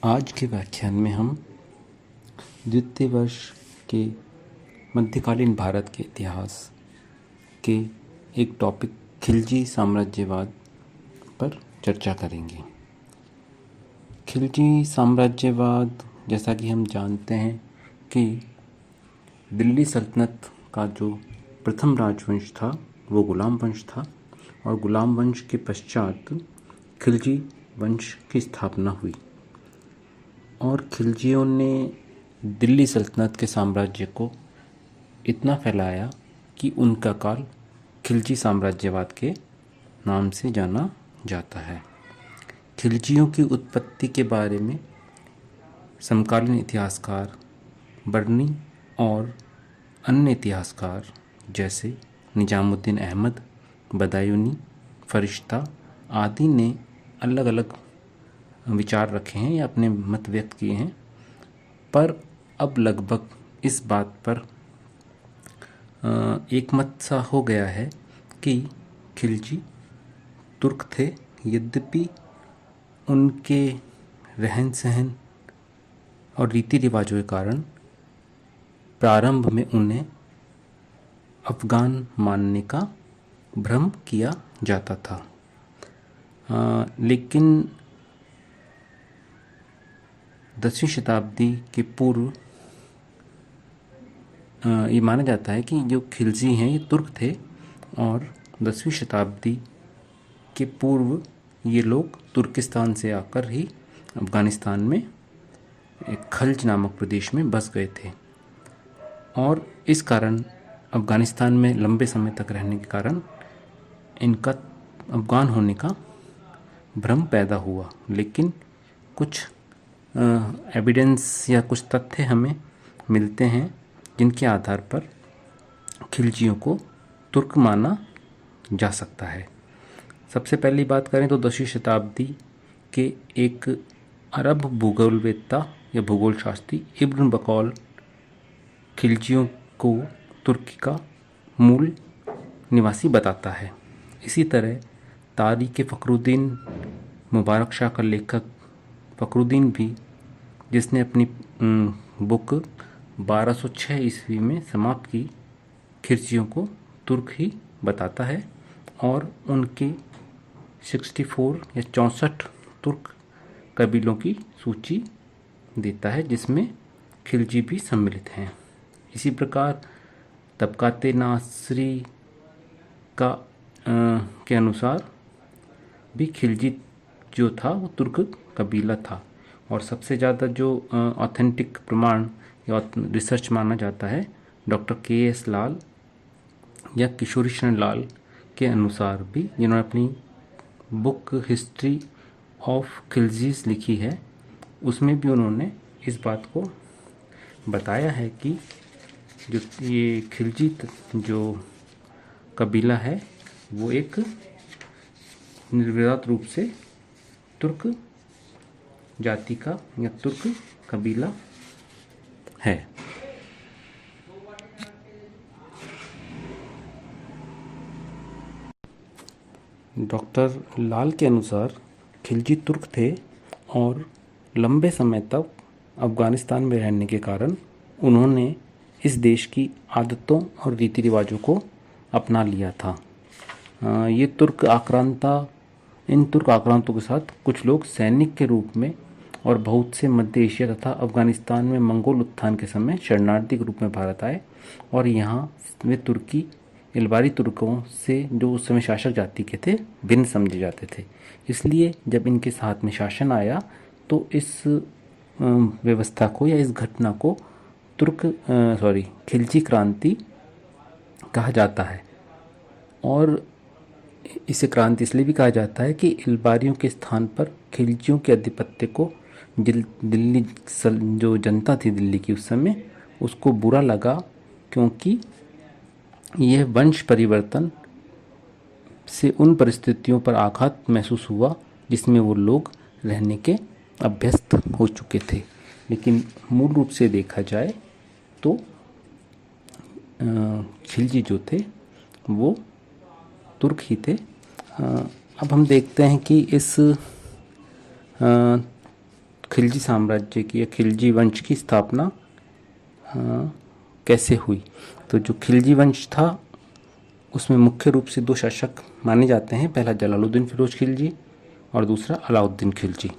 आज के व्याख्यान में हम द्वितीय वर्ष के मध्यकालीन भारत के इतिहास के एक टॉपिक खिलजी साम्राज्यवाद पर चर्चा करेंगे। खिलजी साम्राज्यवाद, जैसा कि हम जानते हैं कि दिल्ली सल्तनत का जो प्रथम राजवंश था वो गुलाम वंश था और गुलाम वंश के पश्चात खिलजी वंश की स्थापना हुई और खिलजियों ने दिल्ली सल्तनत के साम्राज्य को इतना फैलाया कि उनका काल खिलजी साम्राज्यवाद के नाम से जाना जाता है। खिलजियों की उत्पत्ति के बारे में समकालीन इतिहासकार बर्नी और अन्य इतिहासकार जैसे निजामुद्दीन अहमद, बदायूनी, फरिश्ता आदि ने अलग अलग विचार रखे हैं या अपने मत व्यक्त किए हैं, पर अब लगभग इस बात पर एक मत सा हो गया है कि खिलजी तुर्क थे। यद्यपि उनके रहन सहन और रीति रिवाजों के कारण प्रारंभ में उन्हें अफ़गान मानने का भ्रम किया जाता था, लेकिन 10वीं शताब्दी के पूर्व ये माना जाता है कि जो खिलजी हैं ये तुर्क थे और 10वीं शताब्दी के पूर्व ये लोग तुर्किस्तान से आकर ही अफ़गानिस्तान में एक खल्ज नामक प्रदेश में बस गए थे और इस कारण अफ़गानिस्तान में लंबे समय तक रहने के कारण इनका अफ़गान होने का भ्रम पैदा हुआ। लेकिन कुछ एविडेंस या कुछ तथ्य हमें मिलते हैं जिनके आधार पर खिलजियों को तुर्क माना जा सकता है। सबसे पहली बात करें तो 10वीं शताब्दी के एक अरब भूगोलवेत्ता या भूगोल शास्त्री इब्न बकौल खिलजियों को तुर्की का मूल निवासी बताता है। इसी तरह तारीख़ फ़खरुद्दीन मुबारक शाह का लेखक फ़खरुद्दीन भी, जिसने अपनी बुक 1206 ईस्वी में समाप्त की, खिलजियों को तुर्क ही बताता है और उनके 64 या 64 तुर्क कबीलों की सूची देता है जिसमें खिलजी भी सम्मिलित हैं। इसी प्रकार तबकाते नासरी का के अनुसार भी खिलजी जो था वो तुर्क कबीला था और सबसे ज़्यादा जो ऑथेंटिक प्रमाण या रिसर्च माना जाता है डॉक्टर के.एस. लाल या किशोरी शरण लाल के अनुसार भी, जिन्होंने अपनी बुक हिस्ट्री ऑफ खिलजीज लिखी है, उसमें भी उन्होंने इस बात को बताया है कि जो ये खिलजी जो कबीला है वो एक निर्विवाद रूप से तुर्क जाति का या तुर्क कबीला है। डॉक्टर लाल के अनुसार खिलजी तुर्क थे और लंबे समय तक अफ़गानिस्तान में रहने के कारण उन्होंने इस देश की आदतों और रीति रिवाजों को अपना लिया था। इन तुर्क आक्रांतों के साथ कुछ लोग सैनिक के रूप में और बहुत से मध्य एशिया तथा अफ़गानिस्तान में मंगोल उत्थान के समय शरणार्थी के रूप में भारत आए और यहाँ वे तुर्की इलबारी तुर्कों से, जो उस समय शासक जाति के थे, भिन्न समझे जाते थे। इसलिए जब इनके साथ में शासन आया तो इस व्यवस्था को या इस घटना को खिलजी क्रांति कहा जाता है। और इसे क्रांति इसलिए भी कहा जाता है कि इलबारियों के स्थान पर खिलजियों के आधिपत्य को दिल्ली जो जनता थी दिल्ली की उस समय, उसको बुरा लगा, क्योंकि यह वंश परिवर्तन से उन परिस्थितियों पर आघात महसूस हुआ जिसमें वो लोग रहने के अभ्यस्त हो चुके थे। लेकिन मूल रूप से देखा जाए तो खिलजी जो थे वो तुर्क ही थे। अब हम देखते हैं कि इस खिलजी साम्राज्य की या खिलजी वंश की स्थापना कैसे हुई। तो जो खिलजी वंश था उसमें मुख्य रूप से दो शासक माने जाते हैं, पहला जलालुद्दीन फिरोज खिलजी और दूसरा अलाउद्दीन खिलजी।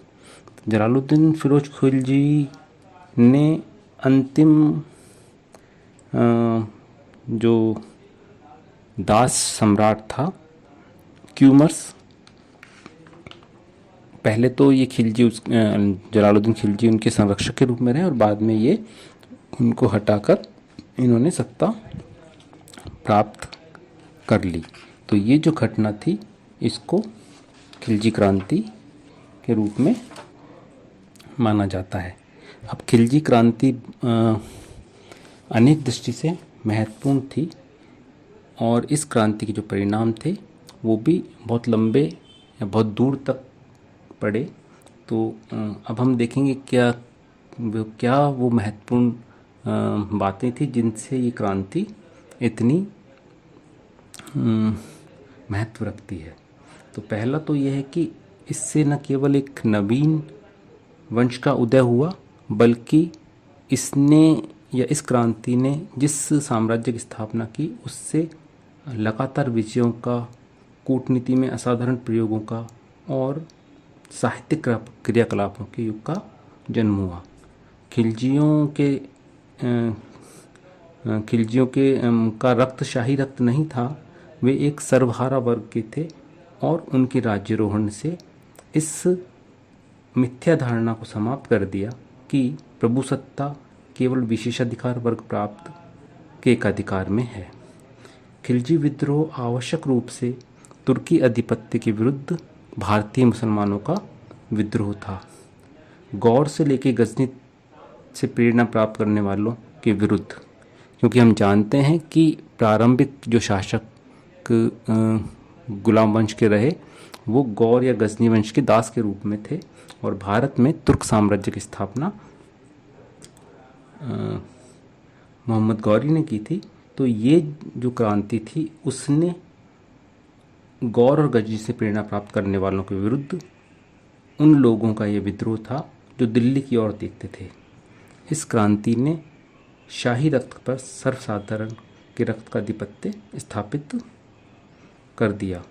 जलालुद्दीन फिरोज खिलजी ने अंतिम जो दास सम्राट था क्यूमर्स, पहले तो ये खिलजी जलालुद्दीन खिलजी उनके संरक्षक के रूप में रहे और बाद में ये उनको हटाकर इन्होंने सत्ता प्राप्त कर ली। तो ये जो घटना थी इसको खिलजी क्रांति के रूप में माना जाता है। अब खिलजी क्रांति अनेक दृष्टि से महत्वपूर्ण थी और इस क्रांति के जो परिणाम थे वो भी बहुत लंबे या बहुत दूर तक पड़े। तो अब हम देखेंगे क्या वो महत्वपूर्ण बातें थी जिनसे ये क्रांति इतनी महत्व रखती है। तो पहला तो यह है कि इससे न केवल एक नवीन वंश का उदय हुआ बल्कि इसने या इस क्रांति ने जिस साम्राज्य की स्थापना की उससे लगातार विजयों का, कूटनीति में असाधारण प्रयोगों का और साहित्यिक क्रियाकलापों के युग का जन्म हुआ। खिलजियों के का रक्त शाही रक्त नहीं था, वे एक सर्वहारा वर्ग के थे और उनके राज्यारोहण से इस मिथ्या धारणा को समाप्त कर दिया कि प्रभुसत्ता केवल विशेषाधिकार वर्ग प्राप्त के एकाधिकार में है। खिलजी विद्रोह आवश्यक रूप से तुर्की अधिपत्य के विरुद्ध भारतीय मुसलमानों का विद्रोह था। गौर से लेकर गजनी से प्रेरणा प्राप्त करने वालों के विरुद्ध, क्योंकि हम जानते हैं कि प्रारंभिक जो शासक गुलाम वंश के रहे वो गौर या गजनी वंश के दास के रूप में थे और भारत में तुर्क साम्राज्य की स्थापना मोहम्मद गौरी ने की थी। तो ये जो क्रांति थी उसने गौर और गजनी से प्रेरणा प्राप्त करने वालों के विरुद्ध उन लोगों का ये विद्रोह था जो दिल्ली की ओर देखते थे। इस क्रांति ने शाही रक्त पर सर्वसाधारण के रक्त का आधिपत्य स्थापित कर दिया।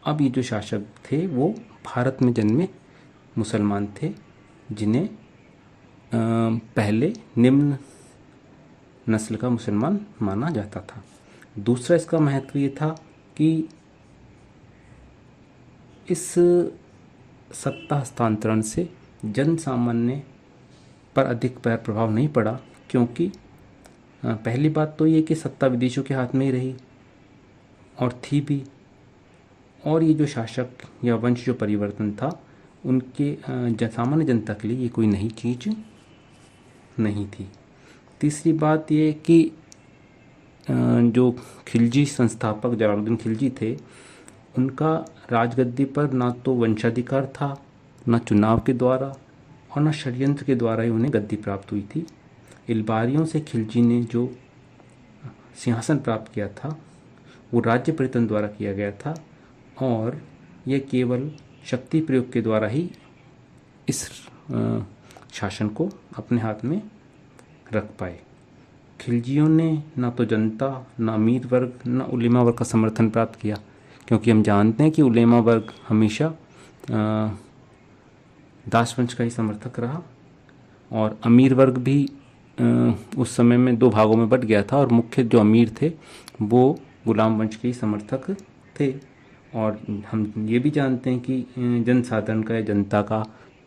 अब ये जो शासक थे वो भारत में जन्मे मुसलमान थे जिन्हें पहले निम्न नस्ल का मुसलमान माना जाता था। दूसरा इसका महत्व ये था कि इस सत्ता हस्तांतरण से जन सामान्य पर अधिक प्रभाव नहीं पड़ा, क्योंकि पहली बात तो ये कि सत्ता विदेशियों के हाथ में ही रही और थी भी, और ये जो शासक या वंश जो परिवर्तन था उनके सामान्य जनता के लिए ये कोई नई चीज़ नहीं थी। तीसरी बात ये कि जो खिलजी संस्थापक जलालुद्दीन खिलजी थे उनका राजगद्दी पर ना तो वंशाधिकार था, ना चुनाव के द्वारा और ना षड्यंत्र के द्वारा ही उन्हें गद्दी प्राप्त हुई थी। इलबारियों से खिलजी ने जो सिंहासन प्राप्त किया था वो राज्य परिवर्तन द्वारा किया गया था और यह केवल शक्ति प्रयोग के द्वारा ही इस शासन को अपने हाथ में रख पाए। खिलजियों ने ना तो जनता, ना अमीर वर्ग, ना उलेमा वर्ग का समर्थन प्राप्त किया, क्योंकि हम जानते हैं कि उलेमा वर्ग हमेशा दासवंश का ही समर्थक रहा और अमीर वर्ग भी उस समय में दो भागों में बट गया था और मुख्य जो अमीर थे वो गुलाम वंश के ही समर्थक थे। और हम ये भी जानते हैं कि जनसाधारण का या जनता का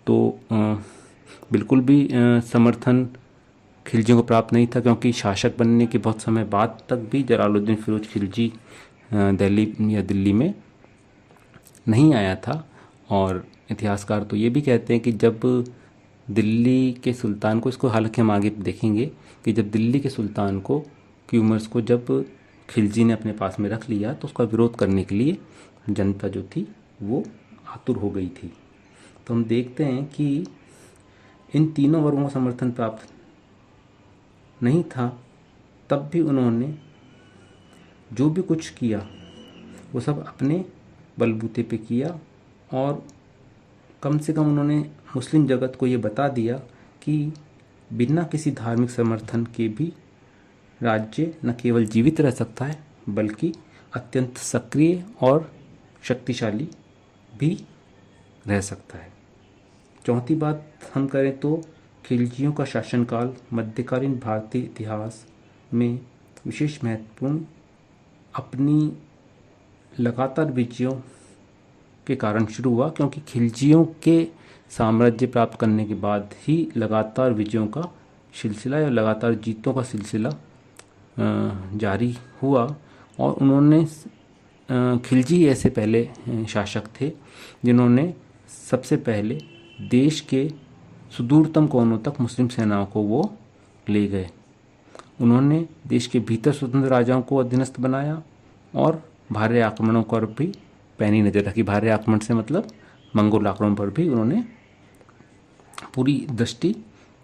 तो बिल्कुल भी समर्थन खिलजियों को प्राप्त नहीं था, क्योंकि शासक बनने के बहुत समय बाद तक भी जलालुद्दीन फिरोज खिलजी दिल्ली में नहीं आया था। और इतिहासकार तो ये भी कहते हैं कि जब दिल्ली के सुल्तान को, इसको हालांकि हम आगे देखेंगे कि जब दिल्ली के सुल्तान को क्यूमर्स को जब खिलजी ने अपने पास में रख लिया तो उसका विरोध करने के लिए जनता जो थी वो आतुर हो गई थी। तो हम देखते हैं कि इन तीनों वर्गों का समर्थन प्राप्त नहीं था, तब भी उन्होंने जो भी कुछ किया वो सब अपने बलबूते पे किया और कम से कम उन्होंने मुस्लिम जगत को ये बता दिया कि बिना किसी धार्मिक समर्थन के भी राज्य न केवल जीवित रह सकता है बल्कि अत्यंत सक्रिय और शक्तिशाली भी रह सकता है। चौथी बात हम करें तो खिलजियों का शासनकाल मध्यकालीन भारतीय इतिहास में विशेष महत्वपूर्ण अपनी लगातार विजयों के कारण शुरू हुआ, क्योंकि खिलजियों के साम्राज्य प्राप्त करने के बाद ही लगातार विजयों का सिलसिला या लगातार जीतों का सिलसिला जारी हुआ। और उन्होंने खिलजी ऐसे पहले शासक थे जिन्होंने सबसे पहले देश के सुदूरतम कोनों तक मुस्लिम सेनाओं को वो ले गए। उन्होंने देश के भीतर स्वतंत्र राजाओं को अधीनस्थ बनाया और भारी आक्रमणों पर भी पैनी नज़र रखी। भारी आक्रमण से मतलब मंगोल आक्रमण पर भी उन्होंने पूरी दृष्टि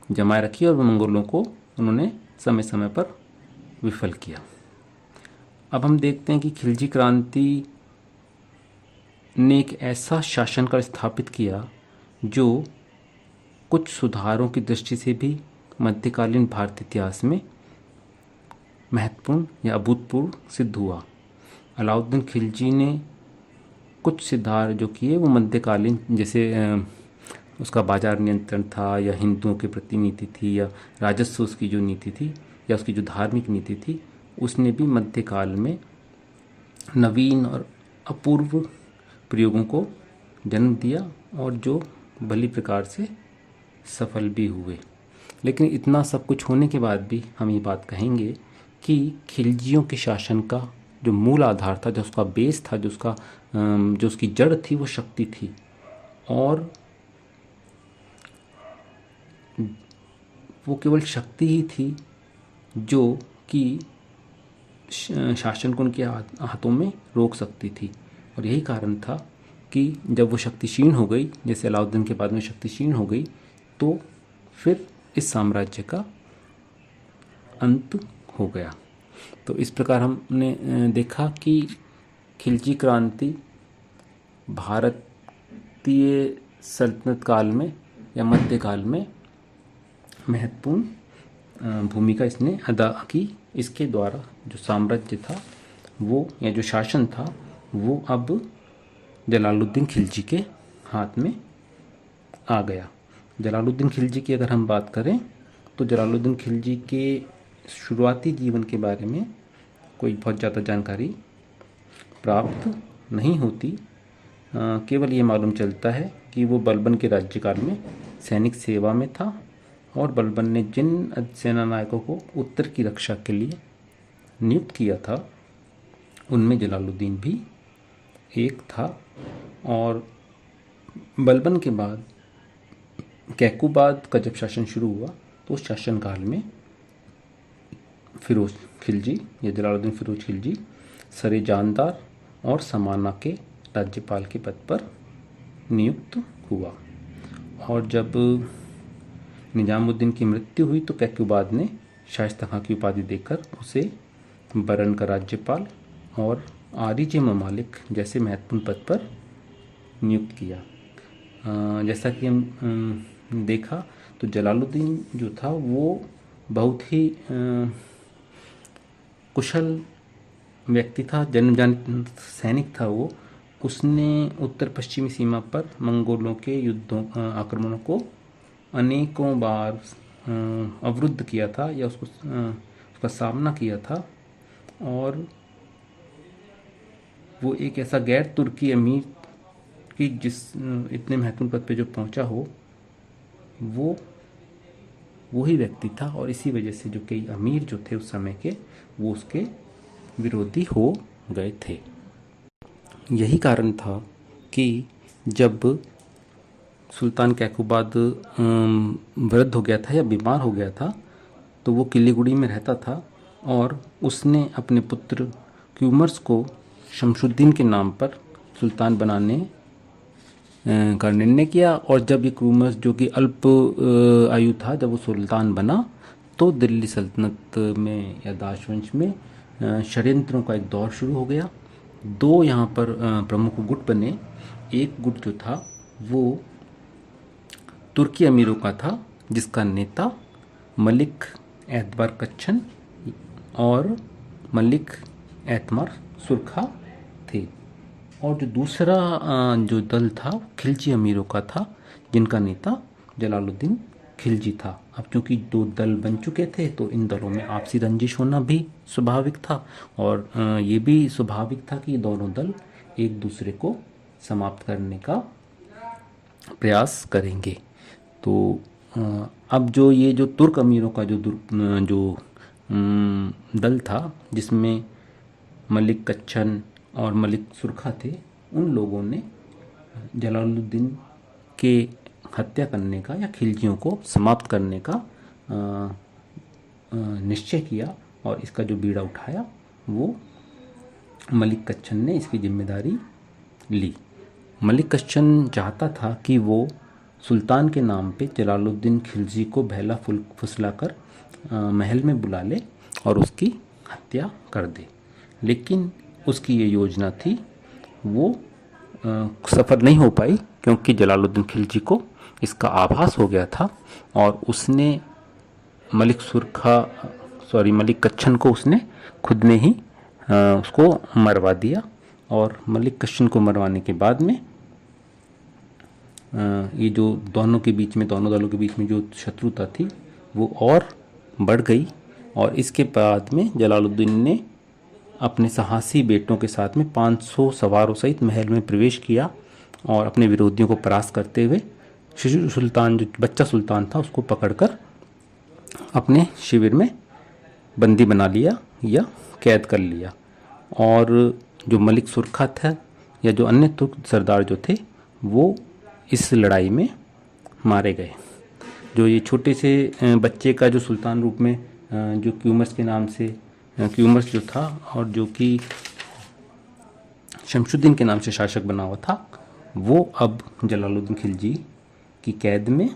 जमाए रखी और मंगोलों को उन्होंने समय समय पर विफल किया। अब हम देखते हैं कि खिलजी क्रांति ने एक ऐसा शासनकाल स्थापित किया जो कुछ सुधारों की दृष्टि से भी मध्यकालीन भारतीय इतिहास में महत्वपूर्ण या अभूतपूर्व सिद्ध हुआ। अलाउद्दीन खिलजी ने कुछ सुधार जो किए वो मध्यकालीन, जैसे उसका बाजार नियंत्रण था या हिंदुओं के प्रति नीति थी या राजस्व उसकी जो नीति थी या उसकी जो धार्मिक नीति थी, उसने भी मध्यकाल में नवीन और अपूर्व प्रयोगों को जन्म दिया और जो भली प्रकार से सफल भी हुए। लेकिन इतना सब कुछ होने के बाद भी हम ये बात कहेंगे कि खिलजियों के शासन का जो मूल आधार था, जो उसका बेस था, जो उसकी जड़ थी, वो शक्ति थी। और वो केवल शक्ति ही थी जो कि शासन को उनके हाथों में रोक सकती थी। और यही कारण था कि जब वो शक्ति क्षीण हो गई, जैसे अलाउद्दीन के बाद में शक्ति क्षीण हो गई, तो फिर इस साम्राज्य का अंत हो गया। तो इस प्रकार हमने देखा कि खिलजी क्रांति भारतीय सल्तनत काल में या मध्यकाल में महत्वपूर्ण भूमिका इसने अदा की। इसके द्वारा जो साम्राज्य था वो या जो शासन था वो अब जलालुद्दीन खिलजी के हाथ में आ गया। जलालुद्दीन खिलजी की अगर हम बात करें तो जलालुद्दीन खिलजी के शुरुआती जीवन के बारे में कोई बहुत ज़्यादा जानकारी प्राप्त नहीं होती। केवल ये मालूम चलता है कि वो बलबन के राज्यकाल में सैनिक सेवा में था और बलबन ने जिन सेना नायकों को उत्तर की रक्षा के लिए नियुक्त किया था उनमें जलालुद्दीन भी एक था। और बलबन के बाद कैकुबाद का जब शासन शुरू हुआ तो उस शासनकाल में फिरोज खिलजी या जलालुद्दीन फिरोज खिलजी सरे जानदार और समाना के राज्यपाल के पद पर नियुक्त हुआ। और जब निजामुद्दीन की मृत्यु हुई तो कैकुबाद ने शाइस्ता खां की उपाधि देकर उसे बरन का राज्यपाल और आरिज ममालिक जैसे महत्वपूर्ण पद पर नियुक्त किया। जैसा कि हम देखा तो जलालुद्दीन जो था वो बहुत ही कुशल व्यक्ति था, जन्मजात सैनिक था वो। उसने उत्तर पश्चिमी सीमा पर मंगोलों के युद्धों आक्रमणों को अनेकों बार अवरुद्ध किया था या उसका सामना किया था। और वो एक ऐसा गैर तुर्की अमीर कि जिस इतने महत्वपूर्ण पद पे जो पहुंचा हो वो ही व्यक्ति था। और इसी वजह से जो कई अमीर जो थे उस समय के वो उसके विरोधी हो गए थे। यही कारण था कि जब सुल्तान कैकुबाद वृद्ध हो गया था या बीमार हो गया था तो वो किलीगुड़ी में रहता था और उसने अपने पुत्र क्यूमर्स को शमशुद्दीन के नाम पर सुल्तान बनाने का निर्णय किया। और जब ये क्यूमर्स जो कि अल्प आयु था, जब वो सुल्तान बना तो दिल्ली सल्तनत में या दाशवंश में षड्यंत्रों का एक दौर शुरू हो गया। दो यहाँ पर प्रमुख गुट बने। एक गुट जो था वो तुर्की अमीरों का था, जिसका नेता मलिक एतबार कच्छन और मलिक एतमार सुरखा थे। और जो दूसरा जो दल था खिलजी अमीरों का था, जिनका नेता जलालुद्दीन खिलजी था। अब क्योंकि दो दल बन चुके थे तो इन दलों में आपसी रंजिश होना भी स्वाभाविक था, और ये भी स्वाभाविक था कि दोनों दल एक दूसरे को समाप्त करने का प्रयास करेंगे। तो अब जो ये जो तुर्क अमीरों का जो दल था, जिसमें मलिक कच्छन और मलिक सुरखा थे, उन लोगों ने जलालुद्दीन के हत्या करने का या खिलजियों को समाप्त करने का निश्चय किया, और इसका जो बीड़ा उठाया वो मलिक कच्छन ने इसकी जिम्मेदारी ली। मलिक कच्छन चाहता था कि वो सुल्तान के नाम पे जलालुद्दीन खिलजी को बहला फुसलाकर महल में बुला ले और उसकी हत्या कर दे, लेकिन उसकी ये योजना थी वो सफल नहीं हो पाई, क्योंकि जलालुद्दीन खिलजी को इसका आभास हो गया था और उसने मलिक कच्छन को उसने खुद ने ही उसको मरवा दिया। और मलिक कच्छन को मरवाने के बाद में ये जो दोनों दलों के बीच में जो शत्रुता थी वो और बढ़ गई। और इसके बाद में जलालुद्दीन ने अपने साहसी बेटों के साथ में 500 सवारों सहित महल में प्रवेश किया और अपने विरोधियों को परास्त करते हुए शिशु सुल्तान, जो बच्चा सुल्तान था, उसको पकड़कर अपने शिविर में बंदी बना लिया या कैद कर लिया। और जो मलिक सुरखा था या जो अन्य तुर्क सरदार जो थे वो इस लड़ाई में मारे गए। जो ये छोटे से बच्चे का जो सुल्तान रूप में जो क्यूमर्स जो था और जो कि शमशुद्दीन के नाम से शासक बना हुआ था, वो अब जलालुद्दीन खिलजी की कैद में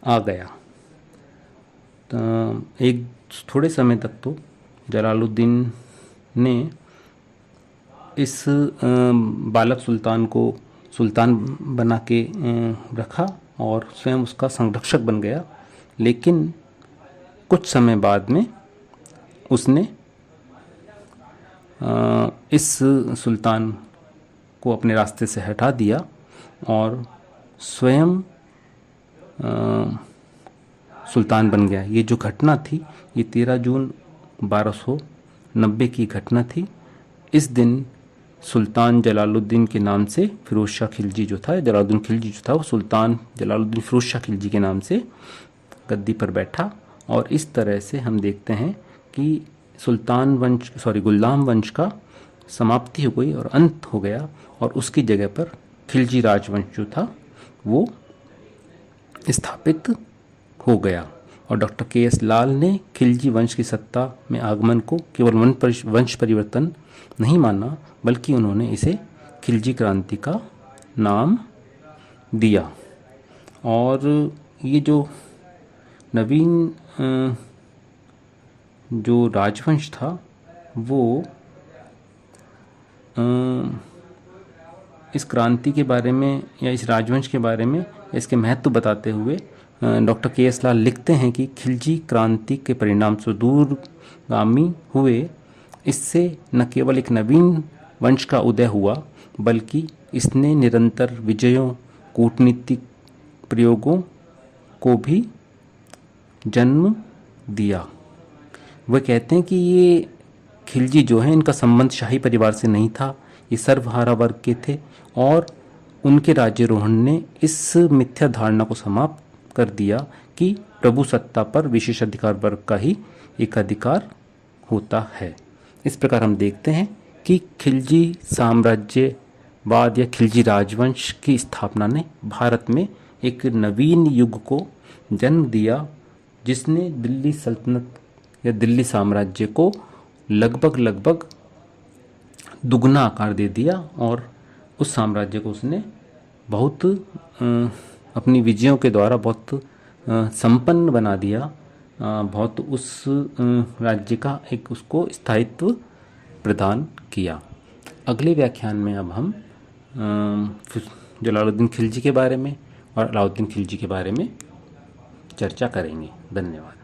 आ गया। तो एक थोड़े समय तक तो जलालुद्दीन ने इस बालक सुल्तान को सुल्तान बना के रखा और स्वयं उसका संरक्षक बन गया, लेकिन कुछ समय बाद में उसने इस सुल्तान को अपने रास्ते से हटा दिया और स्वयं सुल्तान बन गया। ये जो घटना थी ये 13 जून 1290 की घटना थी। इस दिन सुल्तान जलालुद्दीन के नाम से फिरोज शाह खिलजी जो था, जलालुद्दीन खिलजी जो था, वो सुल्तान जलालुद्दीन फिरोज शाह खिलजी के नाम से गद्दी पर बैठा। और इस तरह से हम देखते हैं कि गुलदाम वंश का समाप्ति हो गई और अंत हो गया, और उसकी जगह पर खिलजी राजवंश जो था वो स्थापित हो गया। और डॉक्टर के.एस. लाल ने खिलजी वंश की सत्ता में आगमन को केवल वंश परिवर्तन नहीं माना, बल्कि उन्होंने इसे खिलजी क्रांति का नाम दिया। और ये जो नवीन जो राजवंश था वो इस क्रांति के बारे में या इस राजवंश के बारे में इसके महत्व बताते हुए डॉक्टर के.एस. लाल लिखते हैं कि खिलजी क्रांति के परिणाम से दूरगामी हुए, इससे न केवल एक नवीन वंश का उदय हुआ, बल्कि इसने निरंतर विजयों, कूटनीतिक प्रयोगों को भी जन्म दिया। वह कहते हैं कि ये खिलजी जो हैं, इनका संबंध शाही परिवार से नहीं था, ये सर्वहारा वर्ग के थे, और उनके राज्यारोहण ने इस मिथ्या धारणा को समाप्त कर दिया कि प्रभु सत्ता पर विशेषाधिकार वर्ग का ही एकाधिकार होता है। इस प्रकार हम देखते हैं कि खिलजी साम्राज्यवाद या खिलजी राजवंश की स्थापना ने भारत में एक नवीन युग को जन्म दिया, जिसने दिल्ली सल्तनत या दिल्ली साम्राज्य को लगभग दुगना आकार दे दिया, और उस साम्राज्य को उसने बहुत अपनी विजयों के द्वारा बहुत संपन्न बना दिया, बहुत उस राज्य का एक उसको स्थायित्व प्रदान किया। अगले व्याख्यान में अब हम जलालुद्दीन खिलजी के बारे में और अलाउद्दीन खिलजी के बारे में चर्चा करेंगे। धन्यवाद।